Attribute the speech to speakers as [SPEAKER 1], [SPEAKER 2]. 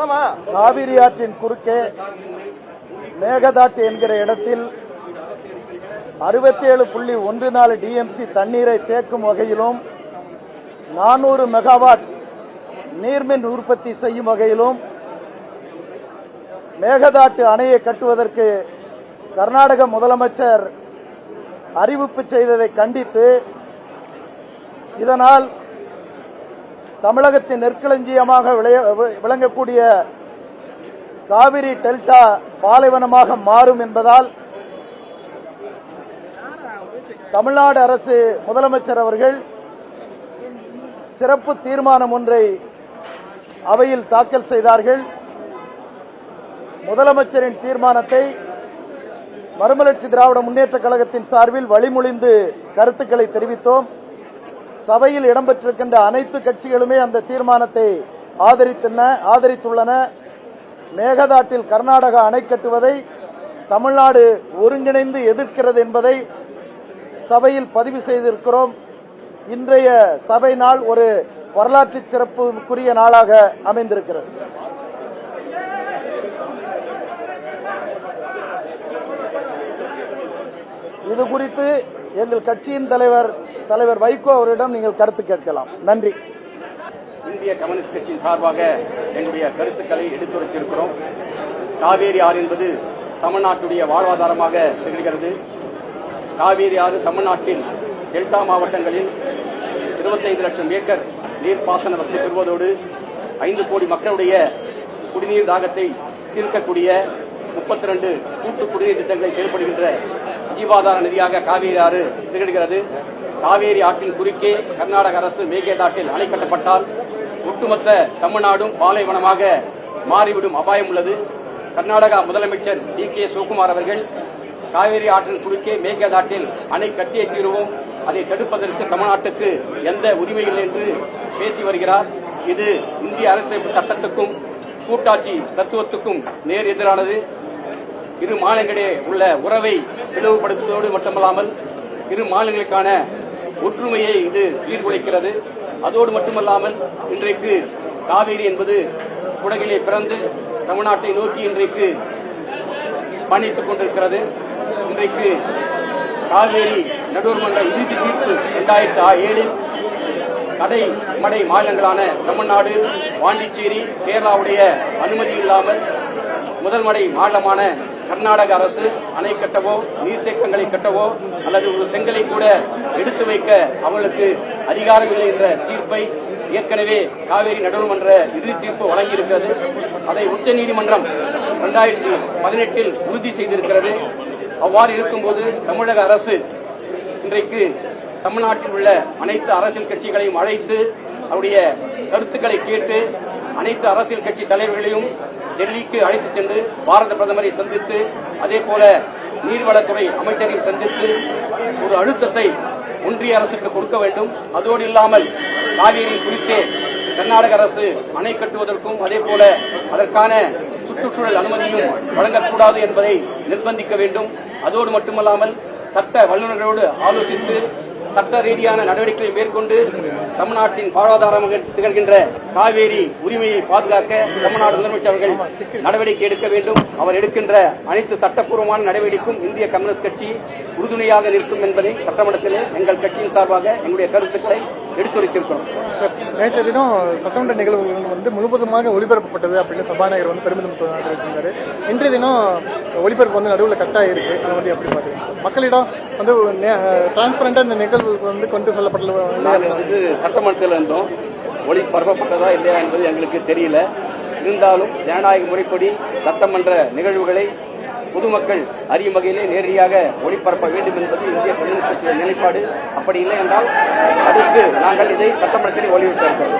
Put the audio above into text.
[SPEAKER 1] காவிரி ஆற்றின் குறுக்கே மேகதாட்டு என்கிற இடத்தில் 67.14 டிஎம்சி தண்ணீரை தேக்கும் வகையிலும் 400 மெகாவாட் நீர்மின் உற்பத்தி செய்யும் வகையிலும் மேகதாட்டு அணையை கட்டுவதற்கு கர்நாடக முதலமைச்சர் அறிவிப்பு செய்ததை கண்டித்து, இதனால் தமிழகத்தின் நெற்களஞ்சியமாக விளங்கக்கூடிய காவிரி டெல்டா பாலைவனமாக மாறும் என்பதால் தமிழ்நாடு அரசு முதலமைச்சர் அவர்கள் சிறப்பு தீர்மானம் ஒன்றை அவையில் தாக்கல் செய்தார்கள். முதலமைச்சரின் தீர்மானத்தை மறுமலர்ச்சி திராவிட முன்னேற்ற கழகத்தின் சார்பில் வழிமொழிந்து கருத்துக்களை தெரிவித்தோம். சபையில் இடம்பெற்றிருக்கின்ற அனைத்து கட்சிகளுமே அந்த தீர்மானத்தை ஆதரித்துள்ளன. மேகதாட்டில் கர்நாடகா அணை கட்டுவதை தமிழ்நாடு ஒருங்கிணைந்து எதிர்க்கிறது என்பதை சபையில் பதிவு செய்திருக்கிறோம். இன்றைய சபை நாள் ஒரு வரலாற்று சிறப்புக்குரிய நாளாக அமைந்திருக்கிறது. இது குறித்து எங்கள் கட்சியின் தலைவர் வைகோ அவரிடம் நீங்கள் கருத்து கேட்கலாம். நன்றி.
[SPEAKER 2] இந்திய கம்யூனிஸ்ட் கட்சியின் சார்பாக எங்களுடைய கருத்துக்களை எடுத்துரைத்திருக்கிறோம். காவேரி ஆறு என்பது தமிழ்நாட்டுடைய வாழ்வாதாரமாக திகழ்கிறது. காவேரி ஆறு தமிழ்நாட்டின் டெல்டா மாவட்டங்களில் 25 லட்சம் ஏக்கர் நீர்ப்பாசன வசதி பெறுவதோடு 5 கோடி மக்களுடைய குடிநீர் தாகத்தை தீர்க்கக்கூடிய 32 கூட்டு குடிநீர் திட்டங்களை செயல்படுகின்ற ஜீவாதார நிதியாக காவேரி ஆறு திகழ்கிறது. காவேரி ஆற்றின் குறுக்கே கர்நாடக அரசு மேகதாட்டில் அணை கட்டப்பட்டால் ஒட்டுமொத்த தமிழ்நாடும் பாலைவனமாக மாறிவிடும் அபாயம் உள்ளது. கர்நாடகா முதலமைச்சர் டி.கே. சிவகுமார் அவர்கள் காவேரி ஆற்றின் குறுக்கே மேகதாட்டில் அணை கட்டியே தீருவோம், அதை தடுப்பதற்கு தமிழ்நாட்டுக்கு எந்த உரிமை இல்லை என்று பேசி வருகிறார். இது இந்திய அரசியல் சட்டத்துக்கும் கூட்டாட்சி தத்துவத்துக்கும் நேர் எதிரானது. இரு மாநிலங்களிடையே உள்ள உறவை பிளவுபடுத்துவதோடு மட்டுமல்லாமல் இரு மாநிலங்களுக்கான ஒற்றுமையை இது சீர்குலைக்கிறது. அதோடு மட்டுமல்லாமல் இன்றைக்கு காவேரி என்பது குடகிலே பிறந்து தமிழ்நாட்டை நோக்கி இன்றைக்கு பயணித்துக் கொண்டிருக்கிறது. இன்றைக்கு காவேரி நடுவர்மன்ற இறுதி தீர்ப்பு 2007 கடைமடை மாநிலங்களான தமிழ்நாடு, பாண்டிச்சேரி, கேரளாவுடைய அனுமதி இல்லாமல் முதல் மடை மாநிலமான கர்நாடக அரசு அணை கட்டவோ நீர்த்தேக்கங்களை கட்டவோ அல்லது ஒரு செங்கலை கூட எடுத்து வைக்க அவர்களுக்கு அதிகாரமில்லை என்ற தீர்ப்பை ஏற்கனவே காவேரி நடுவர்மன்ற இறுதி தீர்ப்பு வழங்கியிருக்கிறது. அதை உச்சநீதிமன்றம் 2018 உறுதி செய்திருக்கிறது. அவ்வாறு இருக்கும்போது தமிழக அரசு இன்றைக்கு தமிழ்நாட்டில் உள்ள அனைத்து அரசியல் கட்சிகளையும் அழைத்து அவருடைய கருத்துக்களை கேட்டு அனைத்து அரசியல் கட்சி தலைவர்களையும் டெல்லிக்கு அழைத்துச் சென்று பாரத பிரதமரை சந்தித்து அதேபோல நீர்வளத்துறை அமைச்சரையும் சந்தித்து ஒரு அழுத்தத்தை ஒன்றிய அரசுக்கு கொடுக்க வேண்டும். அதோடு இல்லாமல் காவேரியின் குறித்தே கர்நாடக அரசு அணை கட்டுவதற்கும் அதேபோல அதற்கான சுற்றுச்சூழல் அனுமதியும் வழங்கக்கூடாது என்பதை நிர்பந்திக்க வேண்டும். அதோடு மட்டுமல்லாமல் சட்ட வல்லுநர்களோடு ஆலோசித்து சட்ட ரீதியான நடவடிக்கைகளை மேற்கொண்டு தமிழ்நாட்டின் வாழ்வாதாரமாக திகழ்கின்ற காவேரி உரிமையை பாதுகாக்க தமிழ்நாடு முதலமைச்சர் அவர்கள் நடவடிக்கை எடுக்க வேண்டும். அவர் எடுக்கின்ற அனைத்து சட்டப்பூர்வமான நடவடிக்கைக்கும் இந்திய கம்யூனிஸ்ட் கட்சி உறுதுணையாக நிற்கும் என்பதை சட்டமன்றத்தில் எங்கள் கட்சியின் சார்பாக எங்களுடைய கருத்துக்களை எடுத்துரைத்திருக்கிறோம்.
[SPEAKER 3] நேற்று தினம் சட்டமன்ற நிகழ்வுகள் முழுவதுமாக ஒளிபரப்பப்பட்டது அப்படின்னு சபாநாயகர் பெருமிதம் தெரிவித்திருந்தாரு. இன்றைய தினம் ஒளிபரப்பு நடுவில் கட்டாயிருக்கு. அதை எப்படி பாத்தீங்க? மக்களிடம் டிரான்ஸ்பரண்டா இந்த நிகழ்வு கொண்டு செல்லப்பட்டது
[SPEAKER 2] சட்டமன்றத்தில் இருந்தோம். ஒளிபரப்பப்பட்டதா இல்லையா என்பது எங்களுக்கு தெரியல. இருந்தாலும் ஜனநாயக முறைப்படி சட்டமன்ற நிகழ்வுகளை பொதுமக்கள் அறியும் வகையிலே நேரடியாக ஒளிபரப்ப வேண்டும் என்பது இந்திய கம்யூனிஸ்ட் கட்சியின் நிலைப்பாடு. அப்படி இல்லை என்றால் அதற்கு நாங்கள் இதை சட்டமன்றத்தில் வலியுறுத்தியிருக்கிறோம்.